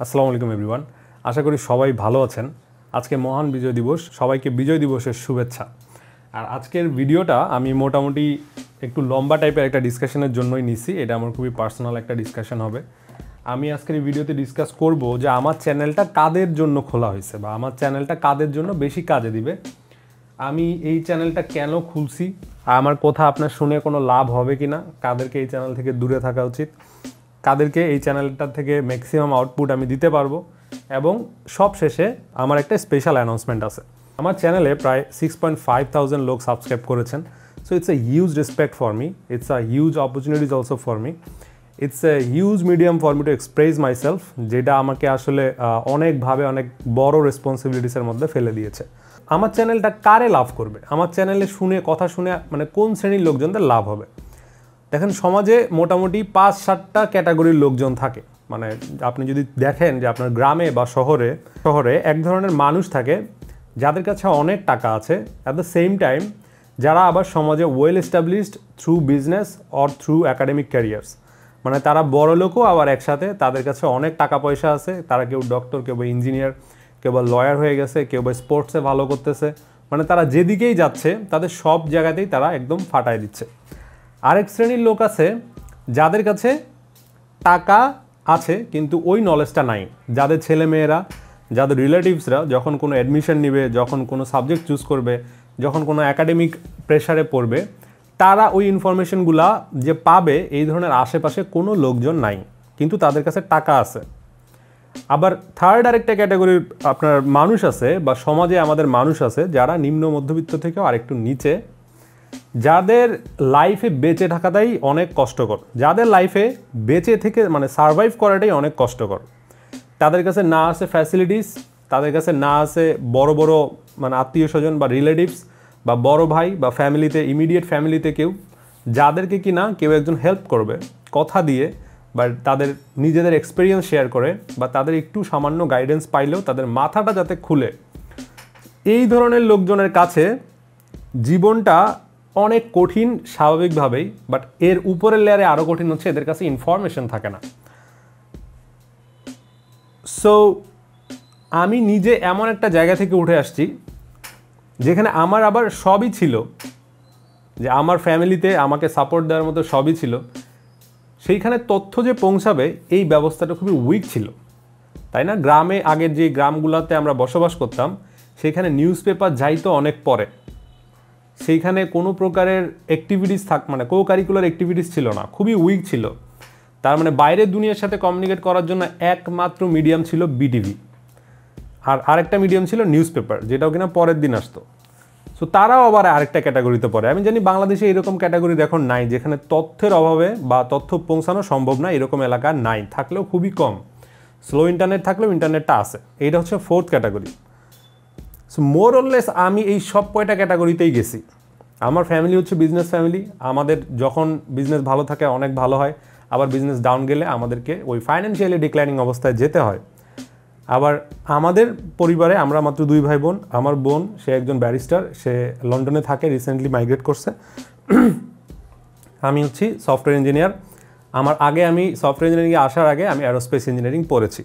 আসসালামু আলাইকুম এভরিওয়ান। আশা করি সবাই ভালো আছেন। আজকে মহান বিজয় দিবস, সবাইকে বিজয় দিবসের শুভেচ্ছা। আর আজকের ভিডিওটা আমি মোটামুটি একটু লম্বা টাইপের একটা ডিসকাশনের জন্যই নিছি। এটা আমার খুবই পার্সোনাল একটা ডিসকাশন হবে। আমি আজকের এই ভিডিওতে ডিসকাস করব যে আমার চ্যানেলটা কাদের জন্য খোলা হয়েছে বা আমার চ্যানেলটা কাদের জন্য বেশি কাজে দিবে, আমি এই চ্যানেলটা কেন খুলছি, আমার কথা আপনার শুনে কোনো লাভ হবে কি না, কাদেরকে এই চ্যানেল থেকে দূরে থাকা উচিত, কাদেরকে এই চ্যানেলটা থেকে ম্যাক্সিমাম আউটপুট আমি দিতে পারবো, এবং সব শেষে আমার একটা স্পেশাল অ্যানাউন্সমেন্ট আছে। আমার চ্যানেলে প্রায় 6,500 লোক সাবস্ক্রাইব করেছেন। So it's a huge respect for me, it's a huge opportunities also for me, it's a huge medium for me to express myself, যেটা আমাকে আসলে অনেকভাবে অনেক বড় রেসপন্সিবিলিটিসের মধ্যে ফেলে দিয়েছে। আমার চ্যানেলটা কারে লাভ করবে, আমার চ্যানেলে কথা শুনে মানে কোন শ্রেণীর লোকজনদের লাভ হবে? দেখেন, সমাজে মোটামুটি 5-7টা ক্যাটাগরির লোকজন থাকে। মানে আপনি যদি দেখেন যে আপনার গ্রামে বা শহরে এক ধরনের মানুষ থাকে যাদের কাছে অনেক টাকা আছে, অ্যাট দ্য সেম টাইম যারা আবার সমাজে well established through business or through academic carriers. মানে তারা বড় লোকও আবার একসাথে, তাদের কাছে অনেক টাকা পয়সা আছে, তারা কেউ ডক্টর, কেউ বা ইঞ্জিনিয়ার, কেউ বা লয়ার হয়ে গেছে, কেউ বা স্পোর্টসে ভালো করতেছে। মানে তারা যেদিকেই যাচ্ছে তাদের সব জায়গাতেই তারা একদম ফাটায় দিচ্ছে। আরেক শ্রেণীর লোক আছে যাদের কাছে টাকা আছে কিন্তু ওই নলেজটা নাই, যাদের ছেলেমেয়েরা, যাদের রিলেটিভসরা যখন কোনো অ্যাডমিশন নেবে, যখন কোনো সাবজেক্ট চুজ করবে, যখন কোনো একাডেমিক প্রেশারে পড়বে, তারা ওই ইনফরমেশনগুলা যে পাবে এই ধরনের আশেপাশে কোনো লোকজন নাই, কিন্তু তাদের কাছে টাকা আছে। আবার থার্ড আরেকটা ক্যাটাগরির আপনার মানুষ আছে বা সমাজে আমাদের মানুষ আছে যারা নিম্ন মধ্যবিত্ত থেকেও আরেকটু নিচে, যাদের লাইফে বেঁচে থাকাটাই অনেক কষ্টকর, যাদের লাইফে বেঁচে থেকে মানে সারভাইভ করাটাই অনেক কষ্টকর। তাদের কাছে না আছে ফ্যাসিলিটিস, তাদের কাছে না আছে বড় বড় মানে আত্মীয় স্বজন বা রিলেটিভস বা বড় ভাই বা ফ্যামিলিতে, ইমিডিয়েট ফ্যামিলিতে কেউ যাদেরকে কি না কেউ একজন হেল্প করবে কথা দিয়ে, বা তাদের নিজেদের এক্সপিরিয়েন্স শেয়ার করে, বা তাদের একটু সামান্য গাইডেন্স পাইলেও তাদের মাথাটা যাতে খুলে। এই ধরনের লোকজনের কাছে জীবনটা অনেক কঠিন স্বাভাবিকভাবেই, বাট এর উপরের লেয়ারে আরও কঠিন হচ্ছে এদের কাছে ইনফরমেশন থাকে না। সো আমি নিজে এমন একটা জায়গা থেকে উঠে আসছি যেখানে আমার আবার সবই ছিল, যে আমার ফ্যামিলিতে আমাকে সাপোর্ট দেওয়ার মতো সবই ছিল, সেইখানে তথ্য যে পৌঁছাবে এই ব্যবস্থাটা খুবই উইক ছিল, তাই না? গ্রামে আগের যে গ্রামগুলোতে আমরা বসবাস করতাম সেখানে নিউজ পেপার যাইতো অনেক পরে, সেইখানে কোনো প্রকারের অ্যাক্টিভিটিস মানে কো কারিকুলার অ্যাক্টিভিটিস ছিল না, খুবই উইক ছিল। তার মানে বাইরের দুনিয়ার সাথে কমিউনিকেট করার জন্য একমাত্র মিডিয়াম ছিল বিটিভি, আর আরেকটা মিডিয়াম ছিল নিউজ পেপার, যেটাও কিনা পরের দিন আসতো। সো তারাও আবার আরেকটা ক্যাটাগরিতে পড়ে। আমি জানি বাংলাদেশে এরকম ক্যাটাগরি এখন নাই, যেখানে তথ্যের অভাবে বা তথ্য পৌঁছানো সম্ভব না, এরকম এলাকা নাই, থাকলেও খুবই কম। স্লো ইন্টারনেট থাকলেও ইন্টারনেটটা আছে, এইটা হচ্ছে fourth category. So more or less আমি এই সব কয়টা ক্যাটাগরিতেই গেছি। আমার ফ্যামিলি হচ্ছে বিজনেস ফ্যামিলি, আমাদের যখন বিজনেস ভালো থাকে অনেক ভালো হয়, আবার বিজনেস ডাউন গেলে আমাদেরকে ওই ফাইন্যান্সিয়ালি ডিক্লাইনিং অবস্থায় যেতে হয়। আবার আমাদের পরিবারে আমরা মাত্র 2 ভাই বোন। আমার বোন, সে একজন ব্যারিস্টার, সে লন্ডনে থাকে, রিসেন্টলি মাইগ্রেট করছে। আমি হচ্ছি সফটওয়্যার ইঞ্জিনিয়ার। আমি সফটওয়্যার ইঞ্জিনিয়ারিংয়ে আসার আগে আমি অ্যারোস্পেস ইঞ্জিনিয়ারিং পড়েছি।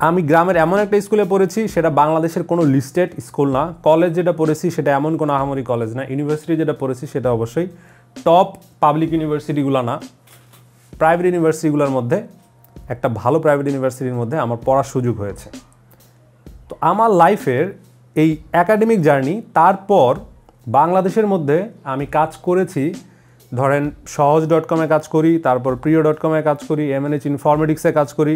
আমি গ্রামের এমন একটা স্কুলে পড়েছি, সেটা বাংলাদেশের কোনো লিস্টেড স্কুল না। কলেজ যেটা পড়েছি সেটা এমন কোনো আহামরি কলেজ না। ইউনিভার্সিটি যেটা পড়েছি সেটা অবশ্যই টপ পাবলিক ইউনিভার্সিটিগুলো না, প্রাইভেট ইউনিভার্সিটিগুলোর মধ্যে একটা ভালো প্রাইভেট ইউনিভার্সিটির মধ্যে আমার পড়ার সুযোগ হয়েছে। তো আমার লাইফের এই একাডেমিক জার্নি, তারপর বাংলাদেশের মধ্যে আমি কাজ করেছি, ধরেন সহজ.com-এ কাজ করি, তারপর প্রিয়.com-এ কাজ করি, MNH ইনফরমেটিক্সে কাজ করি।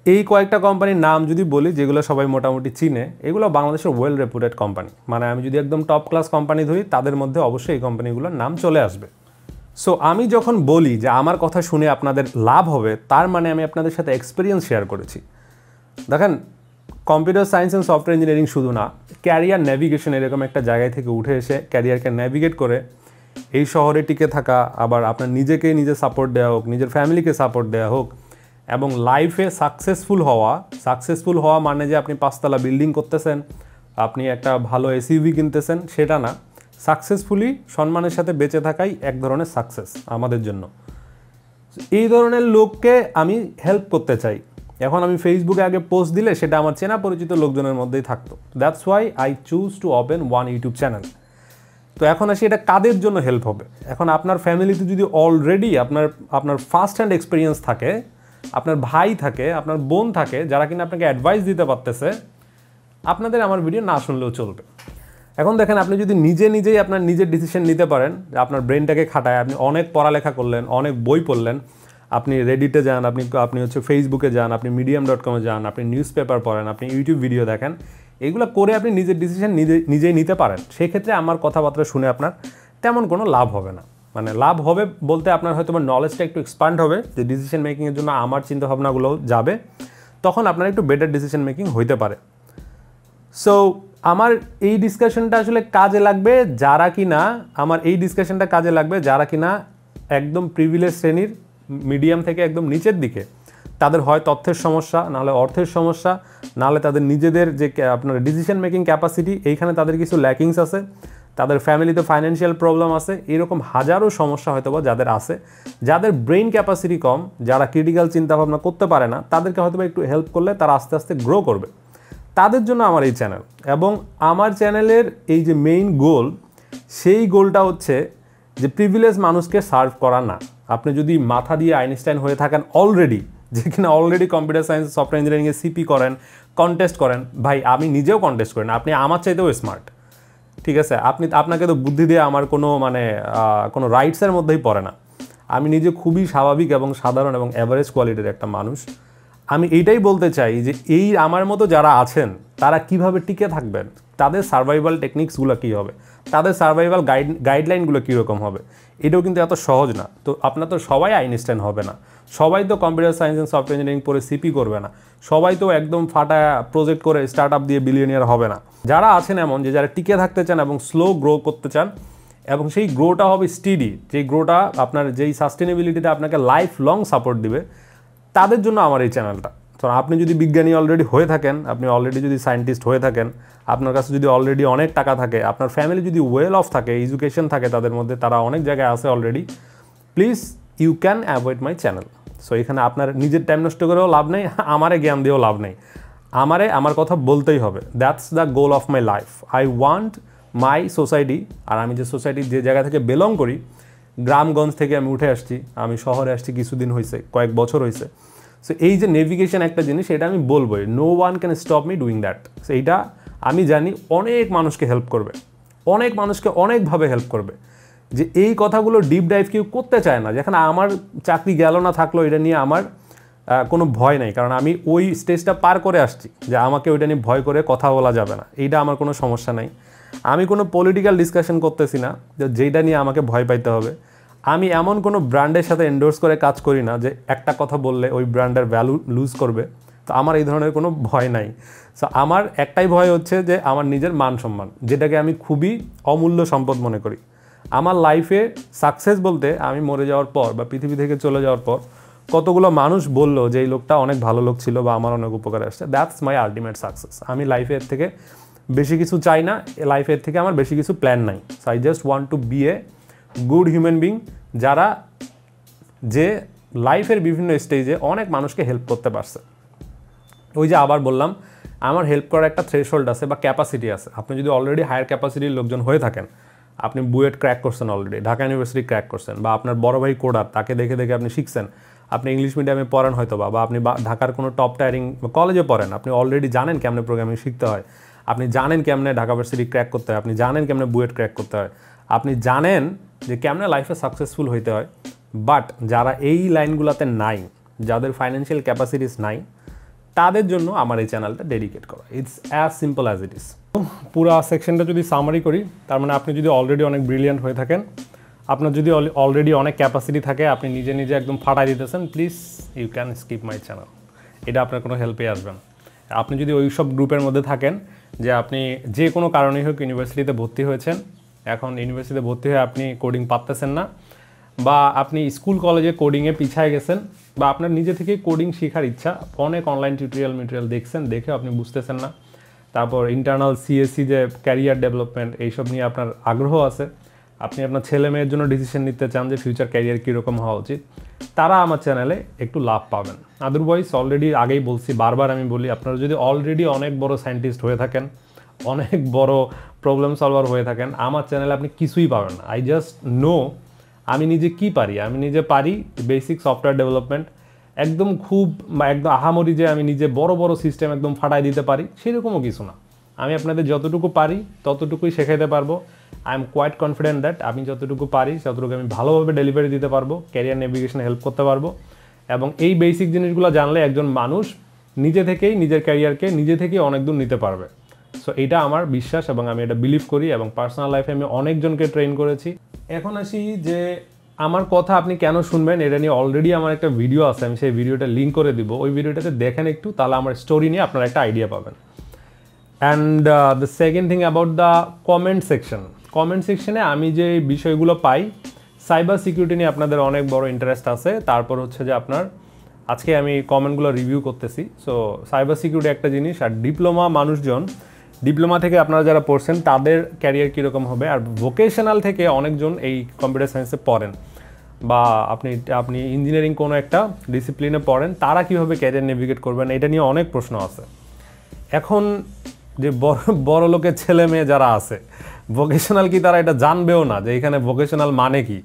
এই কয়েকটা কোম্পানির নাম যদি বলি, যেগুলো সবাই মোটামুটি চিনে, এগুলো বাংলাদেশের ওয়েল রেপুটেড কোম্পানি। মানে আমি যদি একদম টপ ক্লাস কোম্পানি ধরি, তাদের মধ্যে অবশ্যই এই কোম্পানিগুলোর নাম চলে আসবে। সো আমি যখন বলি যে আমার কথা শুনে আপনাদের লাভ হবে, তার মানে আমি আপনাদের সাথে এক্সপিরিয়েন্স শেয়ার করেছি। দেখেন, computer science and software engineering শুধু না, ক্যারিয়ার নেভিগেশন এরকম একটা জায়গায় থেকে উঠে এসে ক্যারিয়ারকে নেভিগেট করে এই শহরে টিকে থাকা, আবার আপনার নিজেকে নিজে সাপোর্ট দেওয়া হোক, নিজের ফ্যামিলিকে সাপোর্ট দেওয়া হোক, এবং লাইফে সাকসেসফুল হওয়া মানে যে আপনি 5তলা বিল্ডিং করতেছেন, আপনি একটা ভালো এসইউভি কিনতেছেন, সেটা না। সাকসেসফুলি সম্মানের সাথে বেঁচে থাকাই এক ধরনের সাকসেস আমাদের জন্য। এই ধরনের লোককে আমি হেল্প করতে চাই। এখন আমি ফেসবুকে আগে পোস্ট দিলে সেটা আমার চেনা পরিচিত লোকজনের মধ্যেই থাকতো। That's why I choose to open one YouTube channel. তো এখন আসি এটা কাদের জন্য হেল্প হবে। এখন আপনার ফ্যামিলিতে যদি অলরেডি আপনার ফার্স্ট হ্যান্ড এক্সপিরিয়েন্স থাকে, আপনার ভাই থাকে, আপনার বোন থাকে, যারা কিনা আপনাকে অ্যাডভাইস দিতে পারতেছে, আপনাদের আমার ভিডিও না শুনলেও চলবে। এখন দেখেন, আপনি যদি নিজেই আপনার নিজের ডিসিশন নিতে পারেন, আপনার ব্রেনটাকে খাটায়, আপনি অনেক পড়ালেখা করলেন, অনেক বই পড়লেন, আপনি রেডিটে যান, আপনি হচ্ছে ফেসবুকে যান, আপনি medium.com যান, আপনি নিউজ পেপার পড়েন, আপনি ইউটিউব ভিডিও দেখেন, এগুলো করে আপনি নিজের ডিসিশন নিজেই নিতে পারেন, সেক্ষেত্রে আমার কথাবার্তা শুনে আপনার তেমন কোনো লাভ হবে না। মানে লাভ হবে বলতে আপনার হয়তো নলেজটা একটু এক্সপান্ড হবে, যে ডিসিশন মেকিংয়ের জন্য আমার চিন্তাভাবনাগুলো যাবে, তখন আপনার একটু বেটার ডিসিশন মেকিং হইতে পারে। সো আমার এই ডিসকাশনটা আসলে কাজে লাগবে যারা কিনা একদম প্রিভিলেজ শ্রেণীর, মিডিয়াম থেকে একদম নিচের দিকে, তাদের হয় তথ্যের সমস্যা, নাহলে অর্থের সমস্যা, নাহলে তাদের নিজেদের যে আপনার ডিসিশন মেকিং ক্যাপাসিটি, এইখানে তাদের কিছু ল্যাকিংস আছে, তাদের ফ্যামিলিতে ফাইন্যান্সিয়াল প্রবলেম আছে, এরকম হাজারো সমস্যা হয়তো বা যাদের আছে, যাদের ব্রেইন ক্যাপাসিটি কম, যারা ক্রিটিক্যাল চিন্তাভাবনা করতে পারে না, তাদেরকে হয়তো একটু হেল্প করলে তারা আস্তে আস্তে গ্রো করবে। তাদের জন্য আমার এই চ্যানেল। এবং আমার চ্যানেলের এই যে মেইন গোল, সেই গোলটা হচ্ছে যে প্রিভিলেজ মানুষকে সার্ভ করা না। আপনি যদি মাথা দিয়ে আইনস্টাইন হয়ে থাকেন অলরেডি, যেখানে অলরেডি কম্পিউটার সায়েন্স, সফটওয়্যার ইঞ্জিনিয়ারিংয়ে সিপি করেন, কন্টেস্ট করেন, ভাই আমি নিজেও কন্টেস্ট করি না, আপনি আমার চাইতেও স্মার্ট, ঠিক আছে? আপনাকে তো বুদ্ধি দিয়ে আমার কোনো রাইটসের মধ্যেই পড়ে না। আমি নিজে খুবই স্বাভাবিক এবং সাধারণ এবং অ্যাভারেজ কোয়ালিটির একটা মানুষ। আমি এইটাই বলতে চাই যে এই আমার মতো যারা আছেন, তারা কিভাবে টিকে থাকবেন, তাদের সার্ভাইভাল টেকনিক্সগুলো কী হবে, তাদের সার্ভাইভাল গাইডলাইনগুলো কীরকম হবে, এটাও কিন্তু এত সহজ না। তো আপনার তো সবাই আইনস্টাইন হবে না, সবাই তো computer science and software engineering পড়ে সিপি করবে না, সবাই তো একদম ফাটা প্রজেক্ট করে স্টার্ট আপ দিয়ে বিলিয়নিয়ার হবে না। যারা আছেন এমন যে যারা টিকে থাকতে চান এবং স্লো গ্রো করতে চান, এবং সেই গ্রোটা হবে স্টিডি, যেই গ্রোটা আপনার যেই সাস্টেনেবিলিটিতে আপনাকে লাইফ লং সাপোর্ট দিবে, তাদের জন্য আমার এই চ্যানেলটা। তো আপনি যদি বিজ্ঞানী অলরেডি হয়ে থাকেন, আপনি অলরেডি যদি সায়েন্টিস্ট হয়ে থাকেন, আপনার কাছে যদি অলরেডি অনেক টাকা থাকে, আপনার ফ্যামিলি যদি ওয়েল অফ থাকে, এডুকেশন থাকে তাদের মধ্যে, তারা অনেক জায়গায় আছে already, please you can avoid my channel. So এখানে আপনার নিজের টাইম নষ্ট করেও লাভ নেই, আমারে জ্ঞান দিয়েও লাভ নেই, আমার কথা বলতেই হবে। That's the goal of my life. I want my society, আর আমি যে সোসাইটির যে জায়গা থেকে বিলং করি, গ্রামগঞ্জ থেকে আমি উঠে আসছি, আমি শহরে আসছি কিছুদিন হয়েছে, কয়েক বছর হয়েছে। সো এই যে নেভিগেশন একটা জিনিস, এটা আমি বলবোই, no one can stop me doing that. So এইটা আমি জানি অনেক মানুষকে হেল্প করবে, অনেক মানুষকে অনেকভাবে হেল্প করবে। যে এই কথাগুলো ডিপ ডাইভ কেউ করতে চায় না, যেখানে আমার চাকরি গেল না থাকলো, এটা নিয়ে আমার কোনো ভয় নেই, কারণ আমি ওই স্টেজটা পার করে আসছি যে আমাকে ওইটা নিয়ে ভয় করে কথা বলা যাবে না, এইটা আমার কোনো সমস্যা নাই। আমি কোনো পলিটিক্যাল ডিসকাশন করতেছি না যেটা নিয়ে আমাকে ভয় পাইতে হবে। আমি এমন কোনো ব্র্যান্ডের সাথে এন্ডোর্স করে কাজ করি না যে একটা কথা বললে ওই ব্র্যান্ডের ভ্যালু লুজ করবে। তো আমার এই ধরনের কোনো ভয় নাই। সো আমার একটাই ভয় হচ্ছে যে আমার নিজের মান সম্মান, যেটাকে আমি খুবই অমূল্য সম্পদ মনে করি। আমার লাইফে সাকসেস বলতে আমি মরে যাওয়ার পর বা পৃথিবী থেকে চলে যাওয়ার পর কতগুলো মানুষ বললো যে এই লোকটা অনেক ভালো লোক ছিল বা আমার অনেক উপকারে আসছে, দ্যাটস মাই আলটিমেট সাকসেস। আমি লাইফের থেকে বেশি কিছু চাই না, লাইফের থেকে আমার বেশি কিছু প্ল্যান নাই। So I just want to be a good human being, যারা যে লাইফের বিভিন্ন স্টেজে অনেক মানুষকে হেল্প করতে পারছে। ওই যে আবার বললাম, আমার হেল্প করার একটা থ্রেশহোল্ড আছে বা ক্যাপাসিটি আছে। আপনি যদি অলরেডি হায়ার ক্যাপাসিটির লোকজন হয়ে থাকেন, আপনি বুয়েট ক্র্যাক করছেন, অলরেডি ঢাকা ইউনিভার্সিটি ক্র্যাক করছেন, বা আপনার বড় ভাই কোডার, তাকে দেখে দেখে আপনি শিখছেন, আপনি ইংলিশ মিডিয়ামে পড়েন হয়তো, বা আপনি ঢাকার কোনো টপ টায়ারিং কলেজে পড়েন, আপনি অলরেডি জানেন কেমনে প্রোগ্রামিং শিখতে হয়, আপনি জানেন কেমনে ঢাকা ইউনিভার্সিটি ক্র্যাক করতে হয়, আপনি জানেন কেমনে বুয়েট ক্র্যাক করতে হয়, আপনি জানেন যে কেমনে লাইফে সাকসেসফুল হইতে হয়। বাট যারা এই লাইনগুলোতে নাই, যাদের ফাইন্যান্সিয়াল ক্যাপাসিটিস নাই, তাদের জন্য আমার এই চ্যানেলটা ডেডিকেট করা। It's as simple as it is. পুরা সেকশনটা যদি সামারি করি, তার মানে আপনি যদি অলরেডি অনেক ব্রিলিয়ান্ট হয়ে থাকেন, আপনার যদি অলরেডি অনেক ক্যাপাসিটি থাকে, আপনি নিজে নিজে একদম ফাটাই দিতেছেন, please you can skip my channel. এটা আপনার কোনো হেল্পে আসবে না। আপনি যদি ওই সব গ্রুপের মধ্যে থাকেন যে আপনি যে কোনো কারণেই হোক ইউনিভার্সিটিতে ভর্তি হয়েছেন, এখন ইউনিভার্সিটিতে ভর্তি হয়ে আপনি কোডিং পারতেছেন না, বা আপনি স্কুল কলেজে কোডিংয়ে পিছায় গেছেন, বা আপনার নিজে থেকেই কোডিং শেখার ইচ্ছা, অনেক অনলাইন টিউটোরিয়াল দেখছেন, দেখে আপনি বুঝতেছেন না, তারপর ইন্টারনাল সিএসসি যে ক্যারিয়ার ডেভেলপমেন্ট এইসব নিয়ে আপনার আগ্রহ আছে, আপনি আপনার ছেলে মেয়ের জন্য ডিসিশন নিতে চান যে ফিউচার ক্যারিয়ার কীরকম হওয়া উচিত, তারা আমার চ্যানেলে একটু লাভ পাবেন। আদারওয়াইজ অলরেডি আগেই বলছি, বারবার আমি বলি, আপনারা যদি অলরেডি অনেক বড় সায়েন্টিস্ট হয়ে থাকেন, অনেক বড় প্রবলেম সলভার হয়ে থাকেন, আমার চ্যানেলে আপনি কিছুই পাবেন না। আই জাস্ট নো আমি নিজে কি পারি। আমি নিজে পারি বেসিক সফটওয়্যার ডেভেলপমেন্ট, একদম খুব একদম আহামরি যে আমি নিজে বড় বড় সিস্টেম একদম ফাটাই দিতে পারি সেরকমও কিছু না। আমি আপনাদের যতটুকু পারি ততটুকুই শেখাইতে পারবো। I am quite confident that আমি যতটুকু পারি ততটুকু আমি ভালোভাবে ডেলিভারি দিতে পারবো, ক্যারিয়ার নেভিগেশনে হেল্প করতে পারবো। এবং এই বেসিক জিনিসগুলো জানলে একজন মানুষ নিজে থেকেই নিজের ক্যারিয়ারকে নিজে থেকেই অনেক দূর নিতে পারবে। সো এটা আমার বিশ্বাস এবং আমি এটা বিলিভ করি, এবং পার্সোনাল লাইফে আমি অনেকজনকে ট্রেন করেছি। এখন আসি যে আমার কথা আপনি কেন শুনবেন, এটা নিয়ে অলরেডি আমার একটা ভিডিও আছে, আমি সেই ভিডিওটা লিঙ্ক করে দিব। ওই ভিডিওটাতে দেখেন একটু, তাহলে আমার স্টোরি নিয়ে আপনারা একটা আইডিয়া পাবেন। And the second thing about the comment section. Comment সেকশনে আমি যে বিষয়গুলো পাই, সাইবার সিকিউরিটি নিয়ে আপনাদের অনেক বড় ইন্টারেস্ট আছে। তারপর হচ্ছে যে আপনার আজকে আমি কমেন্টগুলো রিভিউ করতেছি। সো সাইবার সিকিউরিটি একটা জিনিস, আর ডিপ্লোমা মানুষজন, ডিপ্লোমা থেকে আপনারা যারা পড়ছেন তাদের ক্যারিয়ার কীরকম হবে, আর ভোকেশনাল থেকে অনেকজন এই কম্পিউটার সায়েন্সে পড়েন বা আপনি ইঞ্জিনিয়ারিং কোনো একটা ডিসিপ্লিনে পড়েন, তারা কীভাবে ক্যারিয়ার নেভিগেট করবেন, এটা নিয়ে অনেক প্রশ্ন আছে। এখন যে বড় লোকের ছেলে মেয়ে যারা আছে, ভোকেশনাল কি তারা এটা জানবেও না যে এখানে ভোকেশনাল মানে কি।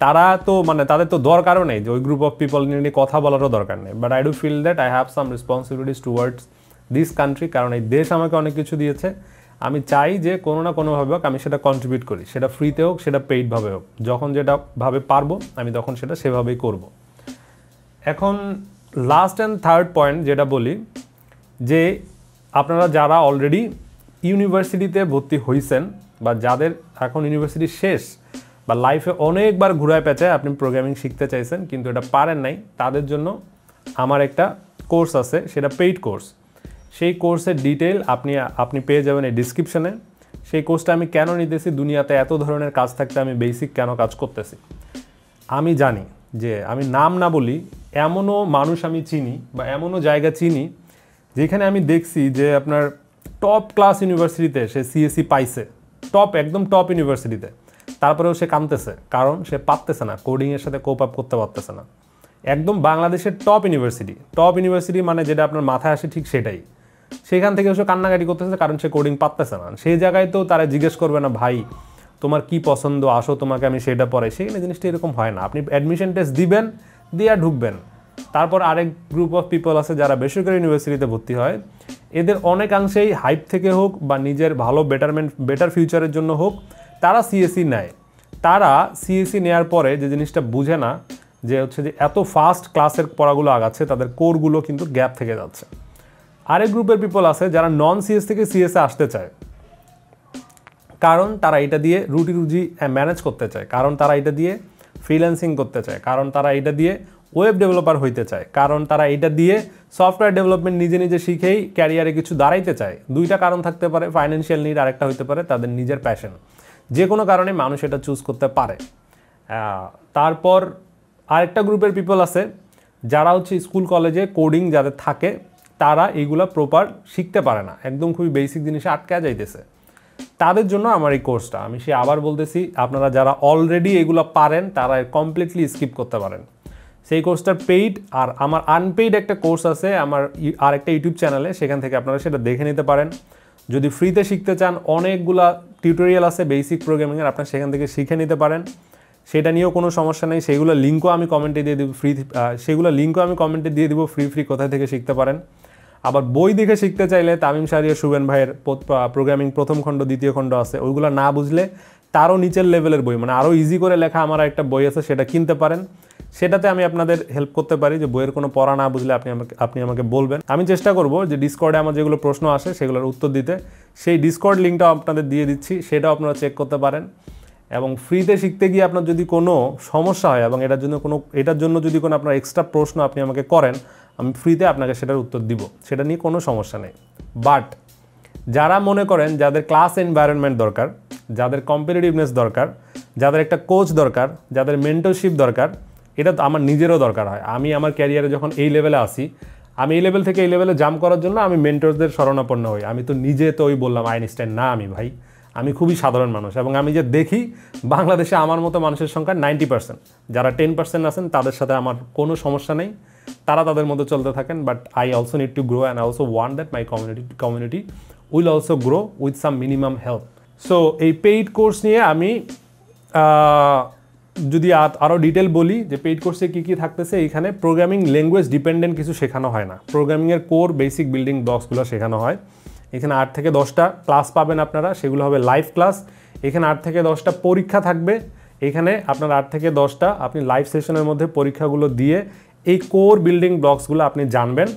তারা তো তাদের তো দরকারও নেই যে ওই গ্রুপ অফ পিপল নিয়ে কথা বলারও দরকার নেই। But I do feel that I have some responsibilities towards this country, কারণ এই দেশ আমাকে অনেক কিছু দিয়েছে। আমি চাই যে কোনো না কোনোভাবে হোক আমি সেটা কন্ট্রিবিউট করি, সেটা ফ্রিতে হোক, সেটা পেইডভাবে হোক। যখন যেটা ভাবে পারবো আমি তখন সেটা সেভাবেই করব। এখন লাস্ট অ্যান্ড থার্ড পয়েন্ট যেটা বলি, যে আপনারা যারা অলরেডি ইউনিভার্সিটিতে ভর্তি হয়েছেন বা যাদের এখন ইউনিভার্সিটি শেষ বা লাইফে অনেকবার ঘুরায় পেঁচায় আপনি প্রোগ্রামিং শিখতে চাইছেন কিন্তু এটা পারেন নাই, তাদের জন্য আমার একটা কোর্স আছে, সেটা পেইড কোর্স। সেই কোর্সের ডিটেল আপনি পেয়ে যাবেন এই ডিসক্রিপশনে। সেই কোর্সটা আমি কেন নিতেছি, দুনিয়াতে এত ধরনের কাজ থাকতে আমি বেসিক কেন কাজ করতেছি। আমি জানি যে আমি নাম না বলি, এমনও মানুষ আমি চিনি বা এমনও জায়গা চিনি যেখানে আমি দেখছি যে আপনার টপ ক্লাস ইউনিভার্সিটিতে সে সিএসসি পাইছে, একদম টপ ইউনিভার্সিটিতে, তারপরেও সে কামতেছে, কারণ সে পারতেছে না, কোডিংয়ের সাথে কোপ আপ করতে পারতেছে না। একদম বাংলাদেশের টপ ইউনিভার্সিটি মানে যেটা আপনার মাথায় আসে ঠিক সেটাই, সেখান থেকে সে কান্নাকাটি করতেছে কারণ সে কোডিং পারতেছে না। সেই জায়গায় তো তারা জিজ্ঞেস করবে না, ভাই তোমার কি পছন্দ, আসো তোমাকে আমি সেটা পড়াই। সেখানে জিনিসটা এরকম হয় না। আপনি অ্যাডমিশন টেস্ট দিবেন, দিয়ে ঢুকবেন। তারপর আরেক গ্রুপ অফ পিপল আছে যারা বেসরকারি ইউনিভার্সিটিতে ভর্তি হয়, এদের অনেকাংশেই হাইপ থেকে হোক বা নিজের ভালো বেটার ফিউচারের জন্য হোক, তারা সিএসসি নেয়। তারা সিএসসি নেওয়ার পরে যে জিনিসটা বুঝে না যে হচ্ছে যে এত ফাস্ট ক্লাসের পড়াগুলো আগাচ্ছে, তাদের কোরগুলো কিন্তু গ্যাপ থেকে যাচ্ছে। আরেক গ্রুপের পিপল আছে যারা নন সিএস থেকে সিএসে আসতে চায়, কারণ তারা এটা দিয়ে রুজি ম্যানেজ করতে চায়, কারণ তারা এটা দিয়ে ফ্রিল্যান্সিং করতে চায়, কারণ তারা এটা দিয়ে ওয়েব ডেভেলপার হইতে চায়, কারণ তারা এটা দিয়ে সফটওয়্যার ডেভেলপমেন্ট নিজে শিখেই ক্যারিয়ারে কিছু দাঁড়াইতে চায়। দুইটা কারণ থাকতে পারে, ফাইন্যান্সিয়াল নিড, আরেকটা হইতে পারে তাদের নিজের প্যাশন। যে কোনো কারণে মানুষ এটা চুজ করতে পারে। তারপর আরেকটা গ্রুপের পিপল আছে যারা হচ্ছে স্কুল কলেজে কোডিং যাদের থাকে, তারা এইগুলা প্রপার শিখতে পারে না, একদম খুবই বেসিক জিনিসে আটকা যাইতেছে। তাদের জন্য আমার এই কোর্সটা, আমি আবার বলতেছি, আপনারা যারা অলরেডি এগুলো পারেন তারা কমপ্লিটলি স্কিপ করতে পারেন। সেই কোর্সটার পেইড আর আমার আনপেইড একটা কোর্স আছে আমার আরেকটা ইউটিউব চ্যানেলে, সেখান থেকে আপনারা সেটা দেখে নিতে পারেন। যদি ফ্রিতে শিখতে চান, অনেকগুলা টিউটোরিয়াল আছে বেসিক প্রোগ্রামিংয়ের, আপনারা সেখান থেকে শিখে নিতে পারেন। সেটা নিয়েও কোনো সমস্যা নেই, সেগুলো লিঙ্কও আমি কমেন্টে দিয়ে দেবো ফ্রি কোথায় থেকে শিখতে পারেন। আবার বই দেখে শিখতে চাইলে তামিম শাহরিয়ার সুবেন ভাইয়ের প্রোগ্রামিং প্রথম খণ্ড দ্বিতীয় খণ্ড আছে, ওইগুলো না বুঝলে তারও নিচের লেভেলের বই, আরও ইজি করে লেখা আমার একটা বই আছে, সেটা কিনতে পারেন। সেটাতে আমি আপনাদের হেল্প করতে পারি, যে বইয়ের কোনো পড়া না বুঝলে আপনি আমাকে বলবেন। আমি চেষ্টা করব যে ডিসকর্ডে আমার যেগুলো প্রশ্ন আসে সেগুলোর উত্তর দিতে। সেই ডিসকর্ড লিঙ্কটাও আপনাদের দিয়ে দিচ্ছি, সেটাও আপনারা চেক করতে পারেন। এবং ফ্রিতে শিখতে গিয়ে আপনার যদি কোনো সমস্যা হয় এবং এটার জন্য যদি কোনো আপনার এক্সট্রা প্রশ্ন আপনি আমাকে করেন, আমি ফ্রিতে আপনাকে সেটার উত্তর দিব, সেটা নিয়ে কোনো সমস্যা নেই। বাট যারা মনে করেন যাদের ক্লাস এনভায়রনমেন্ট দরকার, যাদের কম্পিটিটিভনেস দরকার, যাদের একটা কোচ দরকার, যাদের মেন্টরশিপ দরকার, এটা তো আমার নিজেরও দরকার হয়। আমি আমার ক্যারিয়ারে যখন এই লেভেলে আসি, আমি এই লেভেল থেকে এই লেভেলে জাম্প করার জন্য আমি মেন্টরদের শরণাপন্ন হই। আমি তো নিজে তো বললাম আইনস্টাইন না, আমি ভাই আমি খুবই সাধারণ মানুষ এবং আমি যে দেখি বাংলাদেশে আমার মতো মানুষের সংখ্যা 90%। যারা 10% আছেন তাদের সাথে আমার কোনো সমস্যা নেই, তারা তাদের মতো চলতে থাকেন। But I also need to grow and I also want that my community will also grow with some minimum help. So এই পেইড কোর্স নিয়ে আমি যদি আরও ডিটেল বলি যে পেইড কোর্সে কী কী থাকতেছে, এইখানে প্রোগ্রামিং ল্যাঙ্গুয়েজ ডিপেন্ডেন্ট কিছু শেখানো হয় না, প্রোগ্রামিংয়ের কোর বেসিক বিল্ডিং ব্লকসগুলো শেখানো হয়। এখানে 8 থেকে 10টা ক্লাস পাবেন আপনারা, সেগুলো হবে লাইভ ক্লাস। এখানে 8 থেকে 10টা পরীক্ষা থাকবে, এখানে আপনার 8 থেকে 10টা আপনি লাইভ সেশনের মধ্যে পরীক্ষাগুলো দিয়ে এই কোর বিল্ডিং ব্লকসগুলো আপনি জানবেন।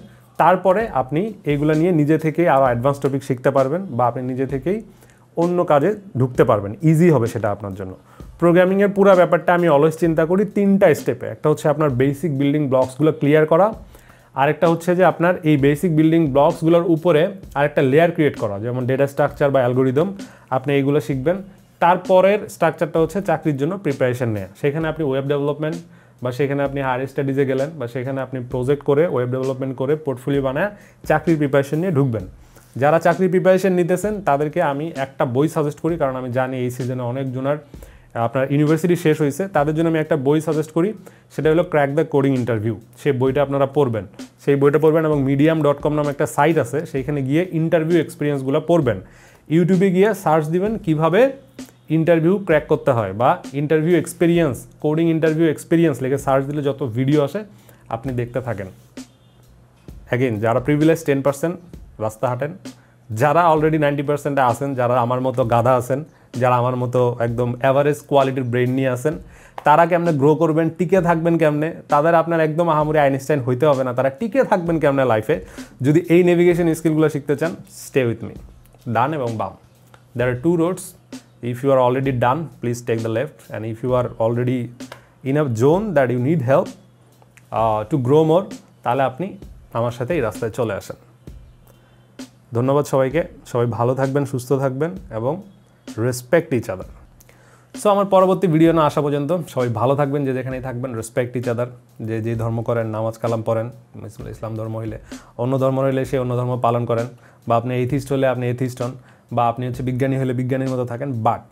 তারপরে আপনি এইগুলো নিয়ে নিজে থেকেই আরও অ্যাডভান্স টপিক শিখতে পারবেন বা আপনি নিজে থেকেই অন্য কাজে ঢুকতে পারবেন, ইজি হবে সেটা আপনার জন্য। প্রোগ্রামিংয়ের পুরো ব্যাপারটা আমি অলওয়েজ চিন্তা করি 3টা স্টেপে। একটা হচ্ছে আপনার বেসিক বিল্ডিং ব্লকসগুলো ক্লিয়ার করা, আরেকটা হচ্ছে যে আপনার এই বেসিক বিল্ডিং ব্লকসগুলোর উপরে আরেকটা লেয়ার ক্রিয়েট করা, যেমন ডেটা স্ট্রাকচার বা অ্যালগোরিদম, আপনি এইগুলো শিখবেন। তারপরের স্ট্রাকচারটা হচ্ছে চাকরির জন্য প্রিপারেশন নেওয়া। সেখানে আপনি ওয়েব ডেভেলপমেন্ট বা সেখানে আপনি হায়ার স্টাডিজে গেলেন বা সেখানে আপনি প্রজেক্ট করে ওয়েব ডেভেলপমেন্ট করে পোর্টফোলিও বানায় চাকরির প্রিপারেশন নিয়ে ঢুকবেন। যারা চাকরির প্রিপারেশন নিতেছেন তাদেরকে আমি একটা বই সাজেস্ট করি, কারণ আমি জানি এই সিজনে অনেকজনের আপনার ইউনিভার্সিটি শেষ হয়েছে, তাদের জন্য আমি একটা বই সাজেস্ট করি, সেটা হলো ক্র্যাক দ্য কোডিং ইন্টারভিউ। সেই বইটা আপনারা পড়বেন, সেই বইটা পড়বেন এবং medium.com নামে একটা সাইট আছে, সেইখানে গিয়ে ইন্টারভিউ এক্সপিরিয়েন্সগুলো পড়বেন। ইউটিউবে গিয়ে সার্চ দিবেন কিভাবে ইন্টারভিউ ক্র্যাক করতে হয় বা interview experience, coding interview experience লিখে সার্চ দিলে যত ভিডিও আসে আপনি দেখতে থাকেন। অ্যাগেন, যারা প্রিভিলেজ 10% রাস্তা হাঁটেন, যারা অলরেডি 90%-এ আছেন, যারা আমার মতো গাধা আছেন, যারা আমার মতো একদম অ্যাভারেজ কোয়ালিটির ব্রেন নিয়ে আছেন, তারা কেমনে গ্রো করবেন, টিকে থাকবেন কেমনে, তাদের আপনার একদম আহামরি আইনস্টাইন হইতে হবে না, তারা টিকে থাকবেন কেমনে লাইফে, যদি এই নেভিগেশন স্কিলগুলো শিখতে চান, স্টে উইথ মি। ডান এবং বাম, there are two roads. If you are already done, please take the left, and if you are already in a zone that you need help to grow more, তাহলে আপনি আমার সাথে এই রাস্তায় চলে আসেন। ধন্যবাদ সবাইকে, সবাই ভালো থাকবেন, সুস্থ থাকবেন এবং রেসপেক্ট ইচ আদার। সো আমার পরবর্তী ভিডিও না আসা পর্যন্ত সবাই ভালো থাকবেন, যে যেখানেই থাকবেন, রেসপেক্ট ইচ আদার। যে ধর্ম করেন, নামাজ কালাম পড়েন, ইসলাম ধর্ম হইলে, অন্য ধর্ম হইলে সে অন্য ধর্ম পালন করেন, বা আপনি এথিস্ট হলে আপনি এথিস্ট হন, বা আপনি হচ্ছে বিজ্ঞানী হলে বিজ্ঞানীর মতো থাকেন, but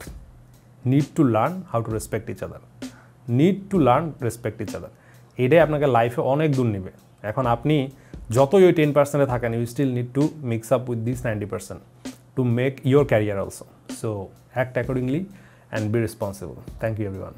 need to learn how to respect each other, need to learn respect each other. এটাই আপনাকে লাইফে অনেক দূর নেবে। এখন আপনি যতই ওই 10%-এ থাকেন, you still need to mix up with this 90% to make your career also. So act accordingly and be responsible. Thank you everyone.